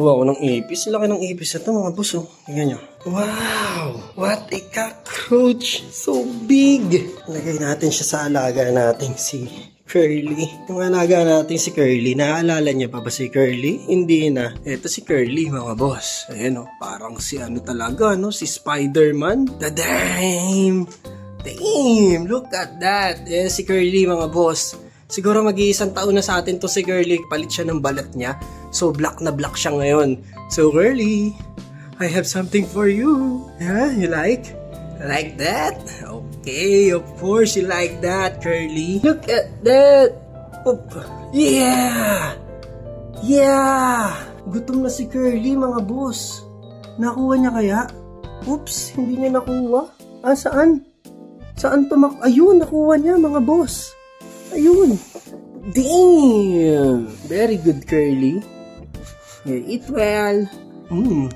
Nakakuha ko ng ipis. Laki ng ipis ito mga boss. Oh. Tingnan nyo. Wow! What a cockroach! So big! Lagay natin siya sa alaga natin si Curly. Yung alaga natin si Curly, naaalala niya pa ba si Curly? Hindi na. Ito si Curly mga boss. Ayan o, parang si ano talaga, no? Si Spider-Man. Damn! Damn! Look at that! Eh, si Curly mga boss. Siguro mag-iisang taon na sa atin to si Curly. Palit siya ng balat niya. So black na black siya ngayon. So Curly, I have something for you. Yeah, you like? Like that? Okay, of course you like that, Curly. Look at that. Oop. Yeah! Yeah! Gutom na si Curly, mga boss. Nakuha niya kaya? Oops, hindi niya nakuha. Ah, saan? Saan ayun, nakuha niya, mga boss. Ayun. Damn! Very good, Curly. You eat well. Yum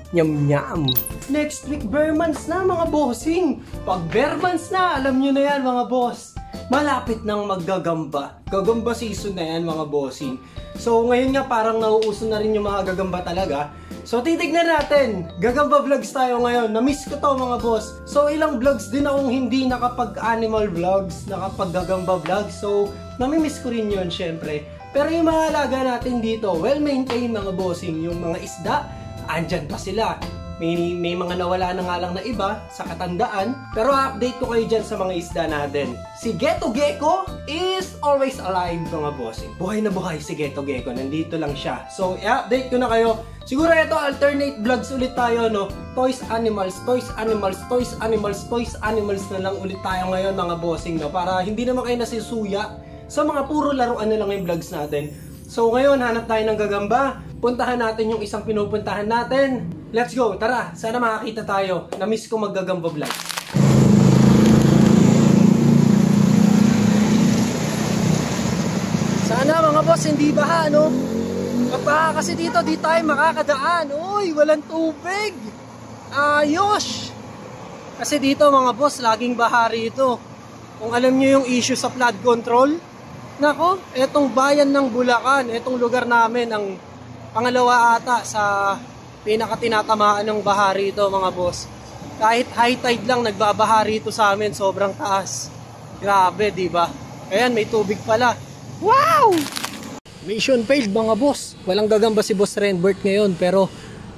yum. Next week, Bearmans na mga bossing. Pag Bearmans na, alam nyo na yan mga boss. Malapit nang maggagamba. Gagamba season na yan mga bossing. So ngayon nga parang nauuso na rin yung mga gagamba talaga. So titignan natin. Gagamba vlogs tayo ngayon. Na-miss ko to mga boss. So ilang vlogs din akong hindi nakapag-animal vlogs, nakapag-gagamba vlogs. So nami-miss ko rin yun syempre. Pero yung mga alaga natin dito, well-maintained mga bossing. Yung mga isda, andyan pa sila. May mga nawala na nga lang na iba sa katandaan. Pero update ko kayo dyan sa mga isda natin. Si Geto Gecko is always alive mga bossing. Buhay na buhay si Geto Gecko. Nandito lang siya. So i-update ko na kayo. Siguro ito alternate vlogs ulit tayo, no? Toys Animals, Toys Animals, Toys Animals, Toys Animals na lang ulit tayo ngayon mga bossing, no? Para hindi naman kayo nasisuya sa mga puro laruan na lang yung vlogs natin. So ngayon hanap tayo ng gagamba. Puntahan natin yung isang pinupuntahan natin. Let's go, tara, sana makakita tayo. Na-miss ko maggagamba vlog. Sana mga boss, hindi baha, no? Pagbaha kasi dito, di tayo makakadaan. Uy, walang tubig. Ayos! Kasi dito mga boss, laging baha rito. Kung alam nyo yung issue sa flood control, nako, etong bayan ng Bulacan, etong lugar namin, ang pangalawa ata sa pinakatinatamaan ng baha rito mga boss. Kahit high tide lang nagbabaha rito sa amin, sobrang taas. Grabe, di ba? Ayan, may tubig pala. Wow! Mission failed mga boss. Walang gagamba si Boss Renbert ngayon, pero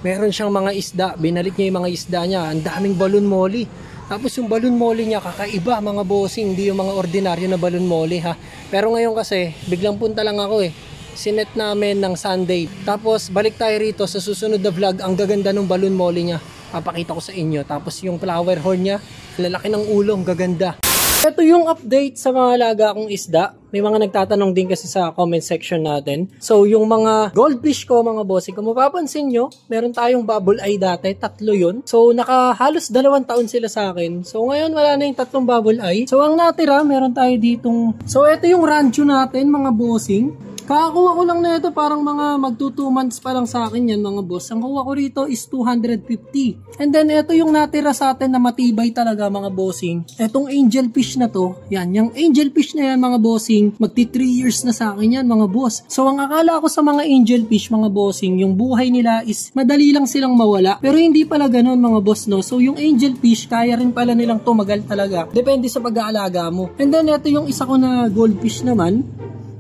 meron siyang mga isda. Binalik niya yung mga isda niya. Ang daming balloon molly. Tapos yung balloon molly niya kakaiba mga bossing, hindi yung mga ordinaryo na balloon molly ha. Pero ngayon kasi biglang punta lang ako eh. Sinet namin ng Sunday. Tapos balik tayo rito sa susunod na vlog. Ang gaganda ng balloon molly niya. Papakita ko sa inyo. Tapos yung flower horn niya, lalaki ng ulo, ang gaganda. Ito yung update sa mga alaga kong isda. May mga nagtatanong din kasi sa comment section natin. So yung mga goldfish ko mga bossing, kung mapapansin nyo, meron tayong bubble eye dati, 3 yun. So nakahalos 2 taon sila sa akin. So ngayon wala na yung 3 bubble eye. So ang natira, meron tayo ditong... So ito yung rancho natin mga bossing. Kakakuha ko lang na ito, parang mga magto 2 months pa lang sa akin yan mga boss. Ang kuha ko rito is 250. And then ito yung natira sa atin na matibay talaga mga bossing. Etong angelfish na to, yan, yung angelfish na yan mga bossing, magti 3 years na sa akin yan mga boss. So ang akala ko sa mga angelfish mga bossing, yung buhay nila is madali lang silang mawala. Pero hindi pala ganun mga boss, no. So yung angelfish, kaya rin pala nilang tumagal talaga. Depende sa pag-aalaga mo. And then ito yung isa ko na goldfish naman.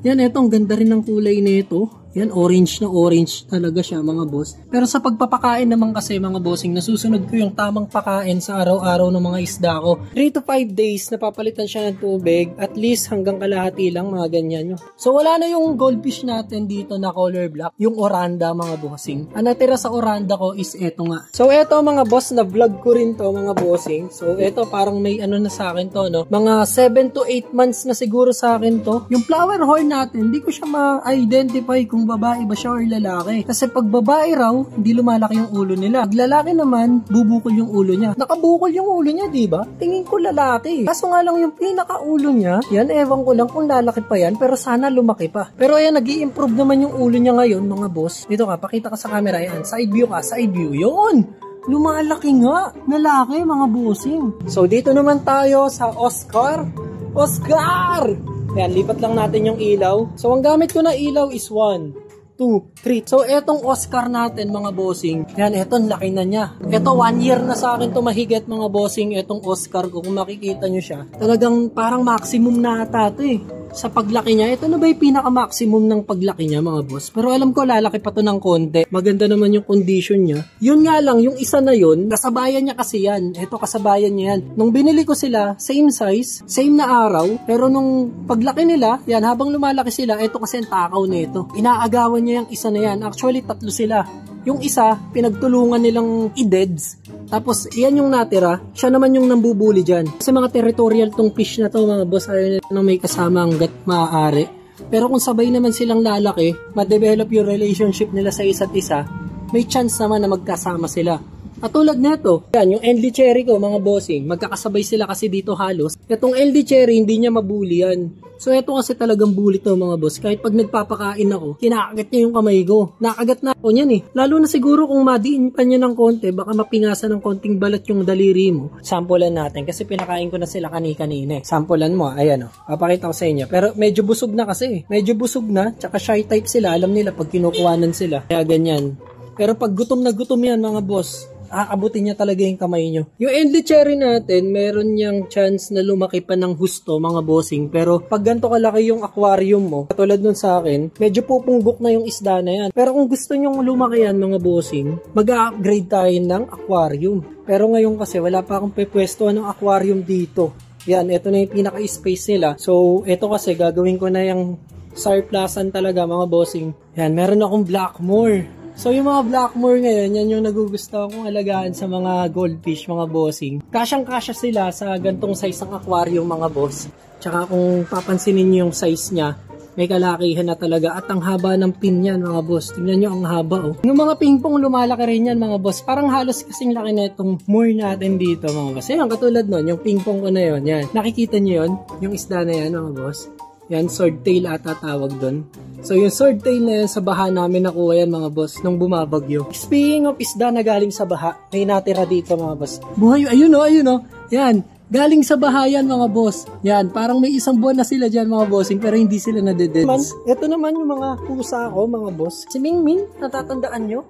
Yan, eto, ang ganda rin ng kulay nito. Yan, orange na orange talaga siya mga boss. Pero sa pagpapakain naman kasi mga bossing, nasusunod ko yung tamang pakain sa araw-araw ng mga isda ko. 3 to 5 days, napapalitan siya ng tubig. At least hanggang kalahati lang, mga ganyan yun. So wala na yung goldfish natin dito na color black. Yung oranda mga bossing. Ang natira sa oranda ko is eto nga. So eto mga boss, na vlog ko rin to mga bossing. So eto parang may ano na sa akin to, no? Mga 7 to 8 months na siguro sa akin to. Yung flower horn natin, hindi ko siya ma-identify kung babae ba siya or lalaki. Kasi pag babae raw, hindi lumalaki yung ulo nila. Pag lalaki naman, bubukol yung ulo niya. Nakabukol yung ulo niya, diba? Tingin ko lalaki. Kaso nga lang yung pinaka-ulo niya, yan, ewan ko lang kung lalaki pa yan, pero sana lumaki pa. Pero ayan, nag-i-improve naman yung ulo niya ngayon, mga boss. Dito ka, pakita ka sa camera, yan. Side view ka, side view. Yun! Lumalaki nga. Lalaki, mga bossing. So, dito naman tayo sa Oscar. Oscar! Ayan, lipat lang natin yung ilaw. So, ang gamit ko na ilaw is 1, 2, 3. So, etong Oscar natin, mga bossing. Yan, eto, laki na niya. Eto, 1 year na sa akin to mahigit, mga bossing. Etong Oscar ko, kung makikita nyo siya. Talagang parang maximum na ata to eh. Sa paglaki niya, ito na ba yung pinaka-maximum ng paglaki niya, mga boss? Pero alam ko, lalaki pa to ng konti. Maganda naman yung condition niya. Yun nga lang, yung isa na yun, kasabayan niya kasi yan. Ito, kasabayan niya yan. Nung binili ko sila, same size, same na araw, pero nung paglaki nila, yan, habang lumalaki sila, ito kasi ang takaw na ito. Inaagawan niya yung isa na yan. Actually, 3 sila. Yung isa, pinagtulungan nilang i-deads. Tapos, iyan yung natira. Siya naman yung nambubuli dyan. Kasi mga territorial tong fish na to, mga boss, ayaw nila nang may kasama hanggat maaari. Pero kung sabay naman silang lalaki, ma-develop yung relationship nila sa isa't isa, may chance naman na magkasama sila. At tulad nito, yan, yung LD Cherry ko, mga bossing, magkakasabay sila kasi dito halos. Itong LD Cherry, hindi niya mabuli yan. So, ito kasi talagang bully to, mga boss. Kahit pag nagpapakain ako, kinakagat niya yung kamay ko. Nakagat na ako niyan eh. Lalo na siguro kung madiin pa niya ng konti, baka mapingasa ng konting balat yung daliri mo. Sampulan natin, kasi pinakain ko na sila kanina eh. Sampulan mo, ayan o. Papakita ko sa inyo. Pero medyo busog na kasi. Medyo busog na, tsaka shy type sila. Alam nila pag kinukuhanan sila. Kaya ganyan. Pero pag gutom na gutom yan, mga boss, aabutin niya talaga yung kamay nyo. Yung LD Cherry natin, meron niyang chance na lumaki pa ng husto, mga bossing. Pero pag ganito kalaki yung aquarium mo, katulad nun sa akin, medyo pupunggok na yung isda na yan. Pero kung gusto nyong lumaki yan, mga bossing, mag-upgrade tayo ng aquarium. Pero ngayon kasi, wala pa akong pepwestuhan ng aquarium dito. Yan, ito na yung pinaka-space nila. So, ito kasi, gagawin ko na yung surplusan talaga, mga bossing. Yan, meron akong Blackmore. So, yung mga Blackmore ngayon, yan yung nagugustuhan kong alagaan sa mga goldfish, mga bossing. Kasyang-kasya sila sa gantong size ng aquarium, mga boss. Tsaka kung papansinin nyo yung size niya, may kalakihan na talaga. At ang haba ng pin yan, mga boss. Tingnan nyo ang haba, oh. Yung mga pingpong lumalaki rin yan, mga boss. Parang halos kasing laki na itong more natin dito, mga boss. Yan, katulad nun, yung pingpong ko na yun. Yan. Nakikita nyo yun? Yung isda na yan, mga boss. Yan, swordtail ata tawag doon. So, yung swordtail na yan, sa baha namin nakuha yan, mga boss, nung bumabagyo. Speaking of isda na galing sa baha, may natira dito, mga boss. Buhay, ayun o, ayun o. Yan, galing sa baha yan, mga boss. Yan, parang may 1 buwan na sila dyan, mga bossing, pero hindi sila nadededs. Ito naman yung mga pusa ko, mga boss. Si Mingming, natatandaan nyo?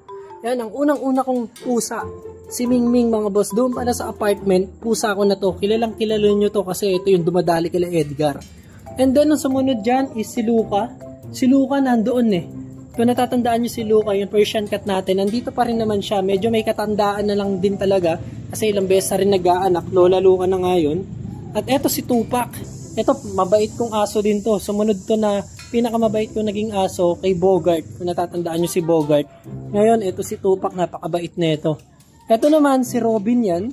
Yan, ang unang-una kong pusa. Si Mingming, mga boss, doon pala sa apartment, pusa ko na to. Kilalang kilala nyo to kasi ito yung dumadali kila Edgar. And then, ang sumunod dyan is si Luca. Si Luca nandoon eh. Kung natatandaan nyo si Luca, yung Persian cat natin, nandito pa rin naman siya. Medyo may katandaan na lang din talaga. Kasi ilang beses na rin nag-aanak. Lola Luca na ngayon. At eto si Tupac. Eto, mabait kong aso din to. Sumunod to na pinakamabait kong naging aso kay Bogart. Kung natatandaan nyo si Bogart. Ngayon, eto si Tupac. Napakabait na ito. Eto naman, si Robin yan.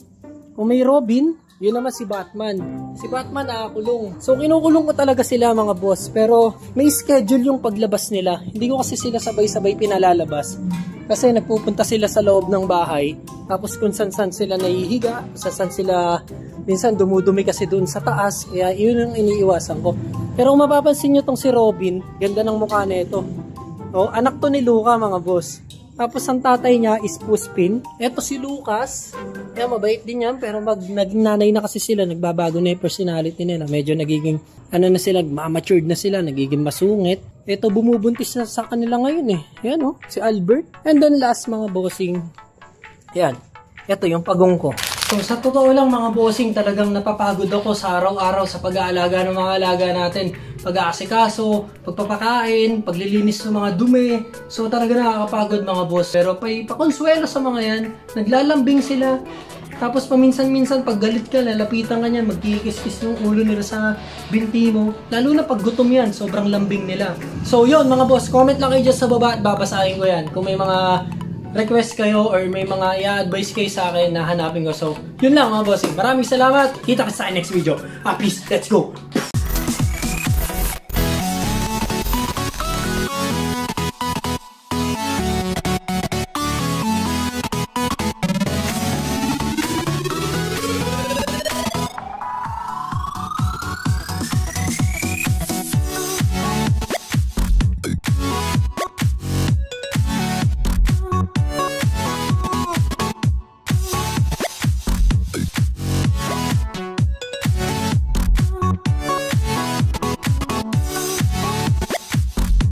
Kung may Robin, yun naman si Batman. Si Batman nakakulong. So, kinukulong ko talaga sila, mga boss. Pero, may schedule yung paglabas nila. Hindi ko kasi sila sabay-sabay pinalalabas. Kasi nagpupunta sila sa loob ng bahay. Tapos kung saan-saan sila nahihiga, saan sila, minsan dumudumi kasi doon sa taas. Kaya yun ang iniiwasan ko. Pero kung mapapansin nyo tong si Robin, ganda ng mukha na ito. O, anak to ni Luca, mga boss. Tapos ang tatay niya is Puspin. Eto si Lucas. Yan, mabait din yan. Pero naging nanay na kasi sila. Nagbabago na yung personality nila. Medyo nagiging, na sila, matured na sila. Nagiging masungit. Eto, bumubuntis na sa kanila ngayon eh. Yan oh, si Albert. And then last, mga bossing. Yan. Eto yung pagong ko. So sa totoo lang, mga bossing, talagang napapagod ako sa araw-araw sa pag-aalaga ng mga alaga natin. Pag-aasikaso, pagpapakain, paglilinis ng mga dumi. So talaga nakakapagod, mga boss. Pero pakonsuelo sa mga yan, naglalambing sila. Tapos paminsan-minsan pag galit ka, lalapitan ka niyan, magkikis-kis yung ulo nila sa binti mo. Lalo na pag gutom yan, sobrang lambing nila. So yun, mga boss, comment lang kayo dyan sa baba at babasahin ko yan. Kung may mga request kayo or may mga i-advise kayo sa akin na hanapin ko. So, yun lang, mga bossing. Maraming salamat. Kita ka sa next video. Peace. Let's go.